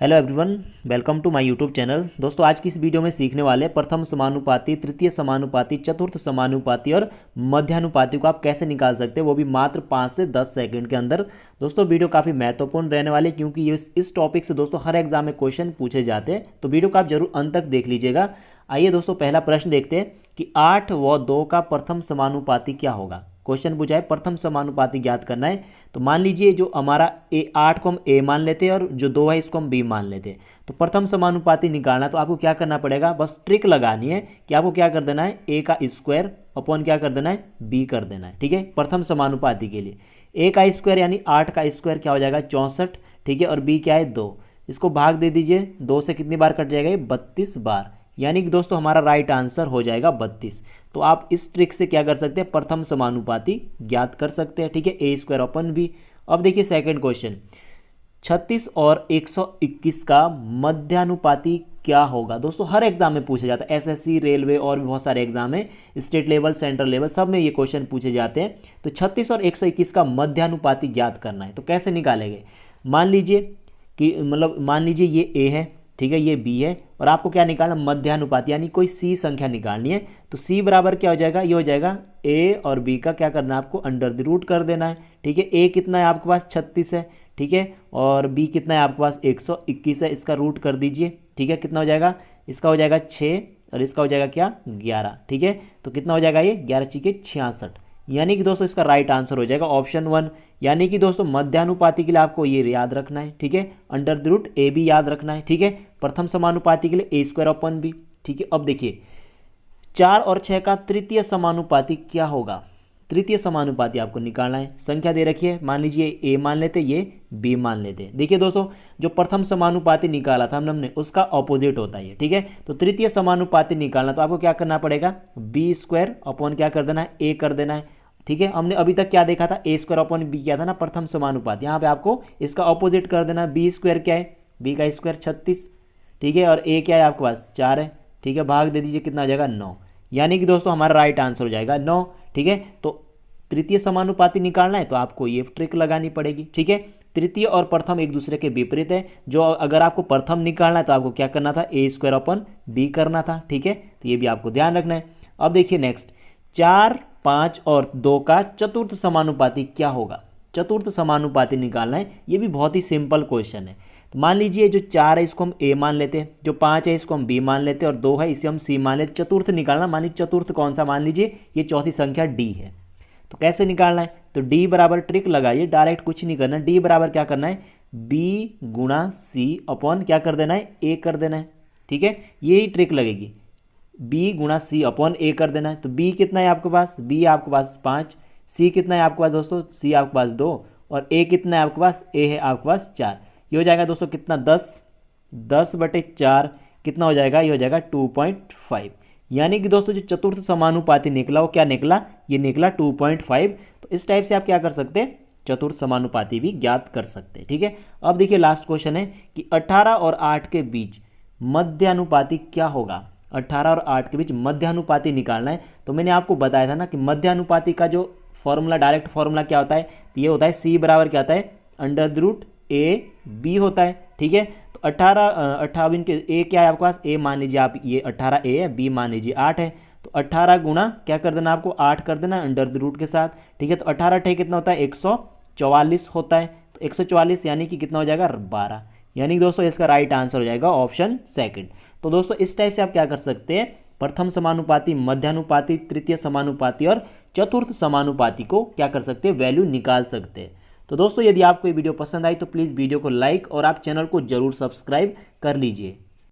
Hello everyone, welcome to my YouTube channel. दोस्तों आज की इस वीडियो में सीखने वाले प्रथम समानुपाती, तृतीय समानुपाती, चतुर्थ समानुपाती और मध्यानुपाती को आप कैसे निकाल सकते हैं, वो भी मात्र 5 से 10 सेकंड के अंदर। दोस्तों वीडियो काफ़ी महत्वपूर्ण रहने वाली, क्योंकि ये इस टॉपिक से दोस्तों हर एग्जाम में क्वेश्चन पूछे जाते हैं, तो वीडियो को आप जरूर अंत तक देख लीजिएगा। आइए दोस्तों पहला प्रश्न देखते हैं कि 8 व 2 का प्रथम समानुपाती क्या होगा। क्वेश्चन पूछा है प्रथम समानुपाती ज्ञात करना है। तो मान लीजिए जो हमारा 8 को हम ए मान लेते हैं और जो 2 है इसको हम बी मान लेते हैं। तो प्रथम समानुपाती निकालना है तो आपको क्या करना पड़ेगा, बस ट्रिक लगानी है कि आपको क्या कर देना है, ए का स्क्वायर अपॉन क्या कर देना है, बी कर देना है। ठीक है, प्रथम समानुपाती के लिए ए का स्क्वायर यानी 8 का स्क्वायर क्या हो जाएगा, 64। ठीक है, और बी क्या है, 2। इसको भाग दे दीजिए, 2 से कितनी बार कट जाएगा, ये 32 बार, यानी कि दोस्तों हमारा राइट आंसर हो जाएगा 32। तो आप इस ट्रिक से क्या कर सकते हैं, प्रथम समानुपाती ज्ञात कर सकते हैं। ठीक है, ए स्क्वायर अपन बी। अब देखिए सेकंड क्वेश्चन, 36 और 121 का मध्यानुपाती क्या होगा। दोस्तों हर एग्जाम में पूछा जाता है, एसएससी, रेलवे और भी बहुत सारे एग्जाम है, स्टेट लेवल, सेंट्रल लेवल, सब में ये क्वेश्चन पूछे जाते हैं। तो 36 और 121 का मध्यानुपाती ज्ञात करना है, तो कैसे निकालेंगे। मान लीजिए ये ए है, ठीक है, ये बी है, और आपको क्या निकालना, मध्यानुपाती यानी कोई सी संख्या निकालनी है। तो सी बराबर क्या हो जाएगा, ये हो जाएगा ए और बी का क्या करना है, आपको अंडर द रूट कर देना है। ठीक है, ए कितना है आपके पास, 36 है। ठीक है, और बी कितना है आपके पास, 121 है, इसका रूट कर दीजिए। ठीक है, कितना हो जाएगा, इसका हो जाएगा 6 और इसका हो जाएगा क्या, 11। ठीक है, तो कितना हो जाएगा ये, 11 छिके 66, यानी कि दोस्तों इसका राइट आंसर हो जाएगा ऑप्शन 1। यानी कि दोस्तों मध्यानुपाती के लिए आपको ये याद रखना है। ठीक है, under the root A B याद रखना है। ठीक है, प्रथम समानुपाती के लिए ए स्क्वायर अपन बी। ठीक है, अब देखिए 4 और 6 का तृतीय समानुपाती क्या होगा। तृतीय समानुपाती आपको निकालना है, संख्या दे रखी है, मान लीजिए ए मान लेते, ये बी मान लेते। देखिए दोस्तों जो प्रथम समानुपाती निकाला था हमने, उसका ऑपोजिट होता है ये। ठीक है, तो तृतीय समानुपाती निकालना तो आपको क्या करना पड़ेगा, बी स्क्वायर अपॉन क्या कर देना है, ए कर देना है। ठीक है, हमने अभी तक क्या देखा था, ए स्क्वायर अपॉन बी किया था ना, प्रथम समानुपात। यहाँ पे आपको इसका ऑपोजिट कर देना, बी स्क्वायर क्या है, बी का स्क्वायर 36। ठीक है, और ए क्या है आपके पास, 4 है। ठीक है, भाग दे दीजिए, कितना हो जाएगा, 9, यानी कि दोस्तों हमारा राइट आंसर हो जाएगा 9। ठीक है, तो तृतीय समानुपाती निकालना है तो आपको ये ट्रिक लगानी पड़ेगी। ठीक है, तृतीय और प्रथम एक दूसरे के विपरीत है। जो अगर आपको प्रथम निकालना है तो आपको क्या करना था, ए स्क्वायर अपन बी करना था। ठीक है, तो ये भी आपको ध्यान रखना है। अब देखिए नेक्स्ट, 4, 5 और 2 का चतुर्थ समानुपाती क्या होगा। चतुर्थ समानुपाती निकालना है, ये भी बहुत ही सिंपल क्वेश्चन है। तो मान लीजिए जो 4 है इसको हम ए मान लेते हैं, जो 5 है इसको हम बी मान लेते हैं, और 2 है इसे हम सी मान लेते। चतुर्थ निकालना, मान लीजिए चतुर्थ कौन सा, मान लीजिए ये चौथी संख्या डी है। तो कैसे निकालना है, तो डी बराबर ट्रिक लगाइए, डायरेक्ट कुछ नहीं करना, डी बराबर क्या करना है, बी गुणा सी अपॉन क्या कर देना है, ए कर देना है। ठीक है, यही ट्रिक लगेगी, बी गुणा सी अपॉन ए कर देना है। तो बी कितना है आपके पास, बी आपके पास 5, सी कितना है आपके पास दोस्तों, सी आपके पास 2, और ए कितना है आपके पास, ए है आपके पास 4। ये हो जाएगा दोस्तों कितना, 10/4 कितना हो जाएगा, ये हो जाएगा 2.5। यानी कि दोस्तों जो चतुर्थ समानुपाती निकला वो क्या निकला, ये निकला 2.5। तो इस टाइप से आप क्या कर सकते हैं, चतुर्थ समानुपाती भी ज्ञात कर सकते हैं। ठीक है, अब देखिए लास्ट क्वेश्चन है कि 18 और 8 के बीच मध्यानुपाती क्या होगा। 18 और 8 के बीच मध्यानुपाती निकालना है। तो मैंने आपको बताया था ना कि मध्यानुपाती का जो फॉर्मूला, डायरेक्ट फॉर्मूला क्या होता है, तो ये होता है सी बराबर क्या होता है, under the root A B होता है। ठीक है, तो 18 इनके ए क्या है आपके पास, ए मान लीजिए आप, ये 18 ए है, बी मान लीजिए 8 है। तो 18 गुणा क्या कर देना, आपको 8 कर देना अंडर द रूट के साथ। ठीक है, तो 18 अठे कितना होता है, 144 होता है। तो 144 यानी कि कितना हो जाएगा, 12। यानी कि दोस्तों इसका राइट आंसर हो जाएगा ऑप्शन सेकंड। तो दोस्तों इस टाइप से आप क्या कर सकते हैं, प्रथम समानुपाती, मध्यानुपाती, तृतीय समानुपाती और चतुर्थ समानुपाती को क्या कर सकते हैं, वैल्यू निकाल सकते हैं। तो दोस्तों यदि आपको ये वीडियो पसंद आई तो प्लीज़ वीडियो को लाइक और आप चैनल को जरूर सब्सक्राइब कर लीजिए।